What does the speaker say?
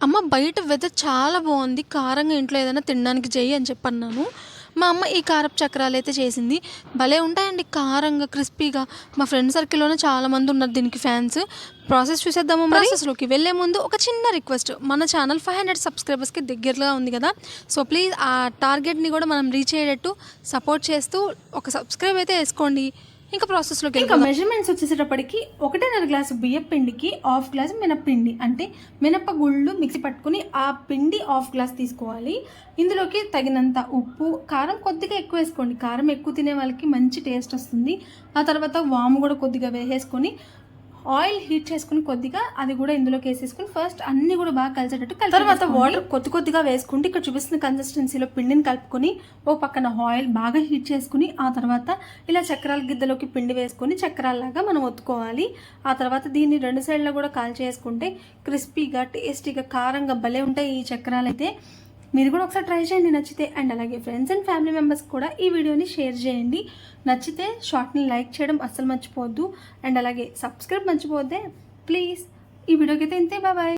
అమ్మ బయట వెదర్ చాలా బాగుంది, కారంగా ఇంట్లో ఏదైనా తినడానికి చెయ్యి అని చెప్పన్నాను. మా అమ్మ ఈ కారపు చక్రాలు అయితే చేసింది. భలే ఉంటాయండి, కారంగా క్రిస్పీగా. మా ఫ్రెండ్ సర్కిల్లోనే చాలామంది ఉన్నారు దీనికి ఫ్యాన్స్. ప్రాసెస్ చూసేద్దాము. ప్రాసెస్లోకి వెళ్ళే ముందు ఒక చిన్న రిక్వెస్ట్, మన ఛానల్ 500 సబ్స్క్రైబర్స్కి దగ్గరగా ఉంది కదా, సో ప్లీజ్ ఆ టార్గెట్ని కూడా మనం రీచ్ అయ్యేటట్టు సపోర్ట్ చేస్తూ ఒక సబ్స్క్రైబ్ అయితే వేసుకోండి. ఇంకా ప్రాసెస్లోకి ఇంకా మెజర్మెంట్స్ వచ్చేసేటప్పటికి 1.5 గ్లాసు బియ్యం పిండికి హాఫ్ గ్లాస్ మినప్పిండి, అంటే మినపగుళ్ళు మిక్సీ పట్టుకుని ఆ పిండి హాఫ్ గ్లాస్ తీసుకోవాలి. ఇందులోకి తగినంత ఉప్పు, కారం కొద్దిగా ఎక్కువ వేసుకోండి, కారం ఎక్కువ తినే వాళ్ళకి మంచి టేస్ట్ వస్తుంది. ఆ తర్వాత వాము కూడా కొద్దిగా వేసేసుకొని ఆయిల్ హీట్ చేసుకుని కొద్దిగా అది కూడా ఇందులోకి వేసేసుకుని ఫస్ట్ అన్ని కూడా బాగా కలిసేటట్టు తర్వాత వాటర్ కొద్దిగా వేసుకుంటే ఇక్కడ చూపిస్తున్న కన్సిస్టెన్సీలో పిండిని కలుపుకొని ఓ పక్కన ఆయిల్ బాగా హీట్ చేసుకుని ఆ తర్వాత ఇలా చక్రాల గిద్దలోకి పిండి వేసుకొని చక్రాల్లాగా మనం ఒత్తుకోవాలి. ఆ తర్వాత దీన్ని 2 సైడ్లో కూడా కాల్ చేసుకుంటే క్రిస్పీగా టేస్టీగా కారంగా భలే ఉంటాయి ఈ చక్రాలు అయితే. మీరు కూడా ఒకసారి ట్రై చేయండి నచ్చితే. అండ్ అలాగే ఫ్రెండ్స్ అండ్ ఫ్యామిలీ మెంబర్స్ కూడా ఈ వీడియోని షేర్ చేయండి. నచ్చితే షార్ట్ని లైక్ చేయడం అస్సలు మర్చిపోవద్దు. అండ్ అలాగే సబ్స్క్రైబ్ మర్చిపోద్దే ప్లీజ్. ఈ వీడియోకి అయితే ఇంతే, బాయ్.